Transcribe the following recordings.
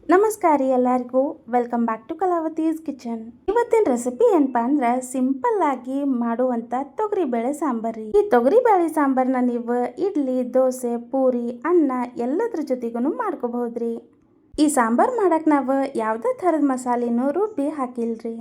ನಮಸ್ಕಾರ ರೀ ಎಲ್ಲರಿಗೂ. Welcome back to Kalavati's kitchen. ಇವತ್ತಿನ ರೆಸಿಪಿ ಏನಪ್ಪಾ ಅಂದ್ರೆ ಸಿಂಪಲ್ ಆಗಿ ಮಾಡುವಂತ ತೊಗರಿಬೇಳೆ ಸಾಂಬಾರ್ ರೀ. ಈ ತೊಗರಿಬೇಳೆ ಸಾಂಬಾರ್ನ ನೀವು ಇಡ್ಲಿ, ದೋಸೆ, ಪೂರಿ, ಅನ್ನ ಎಲ್ಲದ್ರ ಜೊತೆಗೂ ಮಾಡ್ಕೋಬಹುದ್ರಿ. ಈ ಸಾಂಬಾರ್ ಮಾಡಕ್ ನಾವು ಯಾವುದೇ ಥರದ ಮಸಾಲೆನೂ ರುಬ್ಬಿ ಹಾಕಿಲ್ರಿ.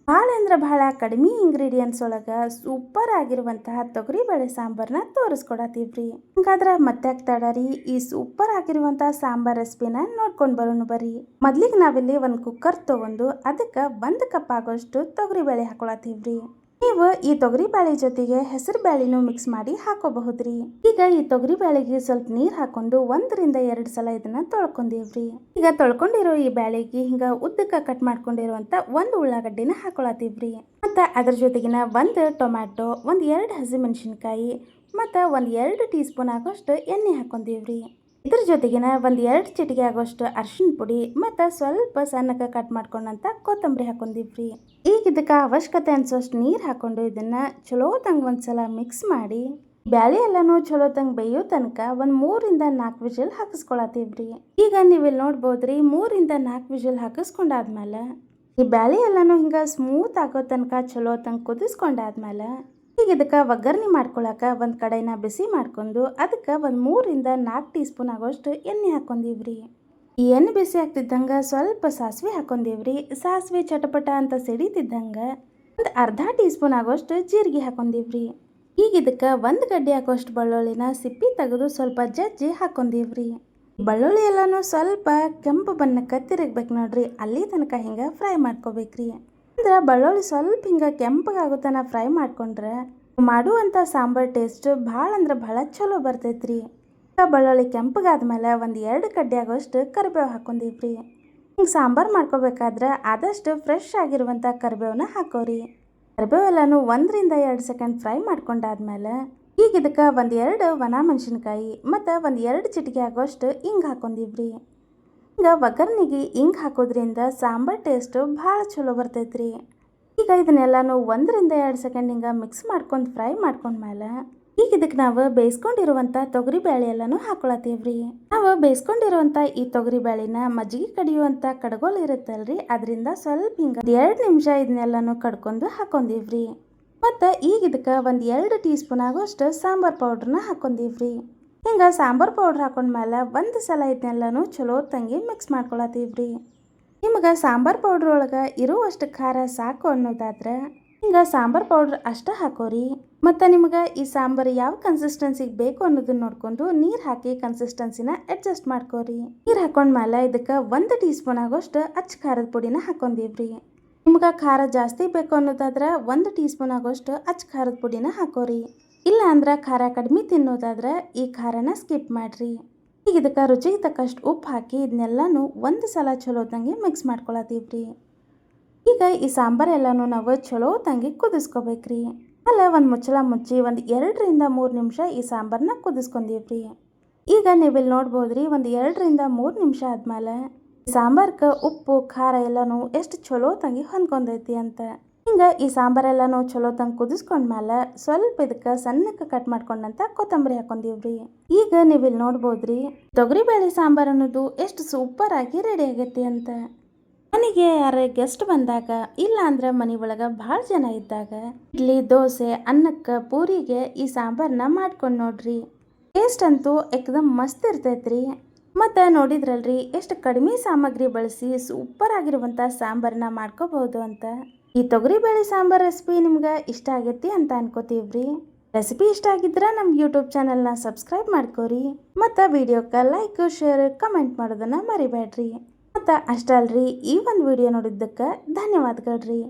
ಭಾಳ ಅಂದ್ರೆ ಭಾಳ ಕಡಿಮೆ ಇಂಗ್ರೀಡಿಯೆಂಟ್ಸ್ ಒಳಗೆ ಸೂಪರ್ ಆಗಿರುವಂತಹ ತೊಗರಿಬೇಳೆ ಸಾಂಬಾರನ್ನ ತೋರಿಸ್ಕೊಡತ್ತೀವ್ರಿ. ಹಂಗಾದ್ರೆ ಮತ್ತೆ ತಡರಿ ಈ ಸೂಪರ್ ಆಗಿರುವಂತಹ ಸಾಂಬಾರ್ ರೆಸಿಪಿನ ನೋಡ್ಕೊಂಡು ಬರೋಣ ಬರ್ರಿ. ಮೊದ್ಲಿಗೆ ನಾವಿಲ್ಲಿ ಒಂದು ಕುಕ್ಕರ್ ತಗೊಂಡು ಅದಕ್ಕೆ 1 ಕಪ್ ಆಗೋಷ್ಟು ತೊಗರಿಬೇಳೆ ಹಾಕೊಳತ್ತೀವ್ರಿ. ನೀವು ಈ ತೊಗರಿಬೇಳೆ ಜೊತೆಗೆ ಹೆಸರು ಬೇಳೆನೂ ಮಿಕ್ಸ್ ಮಾಡಿ ಹಾಕೋಬಹುದ್ರಿ. ಈಗ ಈ ತೊಗರಿಬೇಳೆಗೆ ಸ್ವಲ್ಪ ನೀರ್ ಹಾಕೊಂಡು 1 ರಿಂದ 2 ಸಲ ಇದನ್ನ ತೊಳ್ಕೊಂಡಿವ್ರಿ. ಈಗ ತೊಳ್ಕೊಂಡಿರೋ ಈ ಬೇಳೆಗೆ ಹಿಂಗ ಉದ್ದಕ್ಕ ಕಟ್ ಮಾಡ್ಕೊಂಡಿರುವಂತ 1 ಉಳ್ಳಾಗಡ್ಡಿನ ಹಾಕೊಳತ್ತೀವ್ರಿ. ಮತ್ತೆ ಅದ್ರ ಜೊತೆಗಿನ 1 ಟೊಮ್ಯಾಟೊ, 2 ಹಸಿಮೆಣಸಿನಕಾಯಿ ಮತ್ತೆ 2 ಟೀ ಸ್ಪೂನ್ ಆಗೋಷ್ಟು ಎಣ್ಣೆ ಹಾಕೊಂಡಿವ್ರಿ. ಇದ್ರ ಜೊತೆಗಿನ 2 ಚಿಟಿಕೆ ಆಗೋಷ್ಟು ಅರಿಶಿನ ಪುಡಿ ಮತ್ತೆ ಸ್ವಲ್ಪ ಸಣ್ಣಕ್ಕೆ ಕಟ್ ಮಾಡ್ಕೊಂಡಂತ ಕೊತ್ತಂಬರಿ ಹಾಕೊಂಡಿವ್ರಿ. ಈಗ ಇದಕ್ಕೆ ಅವಶ್ಯಕತೆ ಅನ್ಸೋಷ್ಟು ನೀರು ಹಾಕೊಂಡು ಇದನ್ನ ಚಲೋ ತಂಗ ಒಂದ್ಸಲ ಮಿಕ್ಸ್ ಮಾಡಿ ಬ್ಯಾಳೆ ಎಲ್ಲಾನು ಚಲೋ ತಂಗ ಬೇಯೋ ತನಕ 3 ರಿಂದ 4 ವಿಜಿಲ್ ಹಾಕಿಸ್ಕೊಳತ್ತೀವ್ರಿ. ಈಗ ನೀವಿಲ್ಲಿ ನೋಡ್ಬೋದ್ರಿ 3 ರಿಂದ 4 ವಿಜಿಲ್ ಹಾಕಿಸ್ಕೊಂಡಾದ್ಮೇಲೆ ಈ ಬ್ಯಾಳೆ ಎಲ್ಲಾನು ಹಿಂಗ ಸ್ಮೂತ್ ಆಗೋ ತನಕ ಚಲೋ ತಂಗ ಕುದಿಸ್ಕೊಂಡಾದ್ಮೇಲೆ ಈಗ ಇದಕ್ಕೆ ಒಗ್ಗರಣೆ ಮಾಡ್ಕೊಳಕ ಒಂದು ಕಡಾಯಿನ ಬಿಸಿ ಮಾಡ್ಕೊಂಡು ಅದಕ್ಕೆ 3 ರಿಂದ 4 ಟೀ ಸ್ಪೂನ್ ಆಗೋಷ್ಟು ಎಣ್ಣೆ ಹಾಕೊಂಡಿವ್ರಿ. ಈ ಎಣ್ಣೆ ಬಿಸಿ ಆಗ್ತಿದ್ದಂಗೆ ಸ್ವಲ್ಪ ಸಾಸಿವೆ ಹಾಕೊಂಡಿವ್ರಿ. ಸಾಸಿವೆ ಚಟಪಟ ಅಂತ ಸಿಡಿತಿದ್ದಂಗೆ ಒಂದು ಅರ್ಧ ಟೀ ಸ್ಪೂನ್ ಆಗೋಷ್ಟು ಜೀರಿಗೆ ಹಾಕೊಂಡಿವ್ರಿ. ಈಗ ಇದಕ್ಕೆ 1 ಗಡ್ಡೆ ಆಗೋಷ್ಟು ಬೆಳ್ಳುಳ್ಳಿನ ಸಿಪ್ಪಿ ತೆಗೆದು ಸ್ವಲ್ಪ ಜಜ್ಜಿ ಹಾಕೊಂಡಿವ್ರಿ. ಬೆಳ್ಳುಳ್ಳಿ ಎಲ್ಲಾನು ಸ್ವಲ್ಪ ಕೆಂಪು ಬಣ್ಣಕ್ಕೆ ತಿರುಗ್ಬೇಕು ನೋಡ್ರಿ, ಅಲ್ಲಿ ತನಕ ಹಿಂಗೆ ಫ್ರೈ ಮಾಡ್ಕೋಬೇಕ್ರಿ. ಅಂದ್ರೆ ಬೆಳ್ಳುಳ್ಳಿ ಸ್ವಲ್ಪ ಹಿಂಗೆ ಕೆಂಪಗಾಗೋ ತನಕ ಫ್ರೈ ಮಾಡ್ಕೊಂಡ್ರೆ ಮಾಡುವಂಥ ಸಾಂಬಾರ್ ಟೇಸ್ಟ್ ಭಾಳ ಅಂದ್ರೆ ಭಾಳ ಚಲೋ ಬರ್ತೈತ್ರಿ. ಬೆಳ್ಳುಳ್ಳಿ ಕೆಂಪಗಾದ್ಮೇಲೆ 2 ಕಡ್ಡಿ ಆಗೋಷ್ಟು ಕರಿಬೇವು ಹಾಕೊಂಡಿವ್ರಿ. ಹಿಂಗೆ ಸಾಂಬಾರು ಮಾಡ್ಕೋಬೇಕಾದ್ರೆ ಆದಷ್ಟು ಫ್ರೆಶ್ ಆಗಿರುವಂಥ ಕರಿಬೇವನ್ನ ಹಾಕೋರಿ. ಕರಿಬೇವು ಎಲ್ಲಾನು 1 ರಿಂದ 2 ಸೆಕೆಂಡ್ ಫ್ರೈ ಮಾಡ್ಕೊಂಡಾದ್ಮೇಲೆ ಈಗ ಇದಕ್ಕೆ 2 ಒಣ ಮೆಣಸಿನ್ಕಾಯಿ ಮತ್ತು 2 ಚಿಟಿಕೆ ಆಗೋಷ್ಟು ಹಿಂಗೆ ಹಾಕೊಂಡಿವ್ರಿ. ಈಗ ಒಗ್ಗರಣೆಗೆ ಹಿಂಗೆ ಹಾಕೋದ್ರಿಂದ ಸಾಂಬಾರ್ ಟೇಸ್ಟು ಭಾಳ ಚಲೋ ಬರ್ತೈತ್ರಿ. ಈಗ ಇದನ್ನೆಲ್ಲಾನು 1 ರಿಂದ 2 ಸೆಕೆಂಡ್ ಹಿಂಗೆ ಮಿಕ್ಸ್ ಮಾಡ್ಕೊಂಡು ಫ್ರೈ ಮಾಡ್ಕೊಂಡ್ಮೇಲೆ ಈಗ ಇದಕ್ಕೆ ನಾವು ಬೇಯಿಸ್ಕೊಂಡಿರುವಂಥ ತೊಗರಿಬೇಳೆ ಎಲ್ಲಾನು ಹಾಕೊಳತ್ತೀವ್ರಿ. ನಾವು ಬೇಯಿಸ್ಕೊಂಡಿರುವಂಥ ಈ ತೊಗರಿಬೇಳೆನ ಮಜ್ಜಿಗೆ ಕಡಿಯುವಂಥ ಕಡಗೋಲ್ ಇರುತ್ತಲ್ರಿ, ಅದರಿಂದ ಸ್ವಲ್ಪ ಹಿಂಗೆ 2 ನಿಮಿಷ ಇದನ್ನೆಲ್ಲಾನು ಕಡ್ಕೊಂಡು ಹಾಕೊಂಡಿವ್ರಿ. ಮತ್ತು ಈಗ ಇದಕ್ಕೆ 2 ಟೀ ಸ್ಪೂನ್ ಆಗೋಷ್ಟು ಸಾಂಬಾರ್ ಪೌಡ್ರನ್ನ ಹಾಕೊಂಡಿವ್ರಿ. ಹಿಂಗೆ ಸಾಂಬಾರು ಪೌಡ್ರ್ ಹಾಕೊಂಡ್ಮೇಲೆ 1 ಸಲ ಇದನ್ನೆಲ್ಲನೂ ಚಲೋ ತಂಗಿ ಮಿಕ್ಸ್ ಮಾಡ್ಕೊಳತ್ತೀವ್ರಿ. ನಿಮಗೆ ಸಾಂಬಾರು ಪೌಡ್ರ್ ಒಳಗೆ ಇರುವಷ್ಟು ಖಾರ ಸಾಕು ಅನ್ನೋದಾದ್ರೆ ಹಿಂಗೆ ಸಾಂಬಾರು ಪೌಡ್ರ್ ಅಷ್ಟೇ ಹಾಕೋರಿ. ಮತ್ತು ನಿಮಗೆ ಈ ಸಾಂಬಾರು ಯಾವ ಕನ್ಸಿಸ್ಟೆನ್ಸಿಗೆ ಬೇಕು ಅನ್ನೋದನ್ನ ನೋಡ್ಕೊಂಡು ನೀರು ಹಾಕಿ ಕನ್ಸಿಸ್ಟೆನ್ಸಿನ ಅಡ್ಜಸ್ಟ್ ಮಾಡ್ಕೋರಿ. ನೀರು ಹಾಕೊಂಡ್ಮೇಲೆ ಇದಕ್ಕೆ 1 ಟೀ ಸ್ಪೂನ್ ಆಗೋಷ್ಟು ಅಚ್ಚ ಖಾರದ ಪುಡಿನ ಹಾಕೊಂಡಿವ್ರಿ. ನಿಮ್ಗೆ ಖಾರ ಜಾಸ್ತಿ ಬೇಕು ಅನ್ನೋದಾದ್ರೆ 1 ಟೀ ಸ್ಪೂನ್ ಆಗೋಷ್ಟು ಅಚ್ಚ ಖಾರದ ಪುಡಿನ ಹಾಕೋರಿ. ಇಲ್ಲ ಅಂದ್ರೆ ಖಾರ ಕಡಿಮೆ ತಿನ್ನೋದಾದ್ರೆ ಈ ಖಾರನ ಸ್ಕಿಪ್ ಮಾಡ್ರಿ. ಈಗ ಇದಕ್ಕೆ ರುಚಿಗೆ ತಕ್ಕಷ್ಟು ಉಪ್ಪು ಹಾಕಿ ಇದನ್ನೆಲ್ಲಾನು 1 ಸಲ ಚಲೋ ತಂಗಿ ಮಿಕ್ಸ್ ಮಾಡ್ಕೊಳತ್ತೀವ್ರಿ. ಈಗ ಈ ಸಾಂಬಾರು ಎಲ್ಲಾನು ನಾವು ಚಲೋ ತಂಗಿ ಕುದಿಸ್ಕೋಬೇಕ್ರಿ. ಅಲ್ಲ ಒಂದು ಮುಚ್ಚಳ ಮುಚ್ಚಿ 2 ರಿಂದ 3 ನಿಮಿಷ ಈ ಸಾಂಬಾರನ್ನ ಕುದಿಸ್ಕೊಂಡಿವ್ರಿ. ಈಗ ನೀವಿಲ್ಲಿ ನೋಡ್ಬೋದ್ರಿ 2 ರಿಂದ 3 ನಿಮಿಷ ಆದ್ಮೇಲೆ ಸಾಂಬಾರ್ಗೆ ಉಪ್ಪು ಖಾರ ಎಲ್ಲಾನು ಎಷ್ಟು ಚಲೋ ತಂಗಿ ಹೊಂದ್ಕೊಂಡೈತಿ ಅಂತ. ಹಿಂಗೆ ಈ ಸಾಂಬಾರೆಲ್ಲನೂ ಚಲೋ ತಂಗ ಕುದಿಸ್ಕೊಂಡ್ಮೇಲೆ ಸ್ವಲ್ಪ ಇದಕ್ಕೆ ಸಣ್ಣಕ್ಕೆ ಕಟ್ ಮಾಡ್ಕೊಂಡಂತ ಕೊತ್ತಂಬರಿ ಹಾಕೊಂಡಿವ್ರಿ. ಈಗ ನೀವಿಲ್ಲಿ ನೋಡ್ಬೋದ್ರಿ ತೊಗರಿಬೇಳೆ ಸಾಂಬಾರು ಅನ್ನೋದು ಎಷ್ಟು ಸೂಪರ್ ಆಗಿ ರೆಡಿ ಆಗೈತಿ ಅಂತ. ಮನೆಗೆ ಯಾರೇ ಗೆಸ್ಟ್ ಬಂದಾಗ ಇಲ್ಲ ಅಂದ್ರೆ ಮನೆ ಒಳಗೆ ಭಾಳ ಜನ ಇದ್ದಾಗ ಇಡ್ಲಿ, ದೋಸೆ, ಅನ್ನಕ್ಕೆ, ಪೂರಿಗೆ ಈ ಸಾಂಬಾರನ್ನ ಮಾಡ್ಕೊಂಡು ನೋಡ್ರಿ. ಟೇಸ್ಟ್ ಅಂತೂ ಏಕದಮ್ ಮಸ್ತ್ ಇರ್ತೈತ್ರಿ. ಮತ್ತು ನೋಡಿದ್ರಲ್ರಿ ಎಷ್ಟು ಕಡಿಮೆ ಸಾಮಗ್ರಿ ಬಳಸಿ ಸೂಪರ್ ಆಗಿರುವಂಥ ಸಾಂಬಾರನ್ನ ಮಾಡ್ಕೋಬಹುದು ಅಂತ. ಈ ತೊಗರಿಬೇಳೆ ಸಾಂಬಾರ್ ರೆಸಿಪಿ ನಿಮ್ಗೆ ಇಷ್ಟ ಆಗೈತಿ ಅಂತ ಅನ್ಕೋತೀವ್ರಿ. ರೆಸಿಪಿ ಇಷ್ಟ ಆಗಿದ್ರೆ ನಮ್ಮ ಯೂಟ್ಯೂಬ್ ಚಾನಲ್ನ ಸಬ್ಸ್ಕ್ರೈಬ್ ಮಾಡ್ಕೋರಿ ಮತ್ತು ವಿಡಿಯೋಕ್ಕೆ ಲೈಕ್, ಶೇರ್, ಕಮೆಂಟ್ ಮಾಡೋದನ್ನು ಮರಿಬೇಡ್ರಿ. ಮತ್ತು ಅಷ್ಟಲ್ರಿ ಈ ಒಂದು ವಿಡಿಯೋ ನೋಡಿದ್ದಕ್ಕೆ ಧನ್ಯವಾದಗಳ್ರಿ.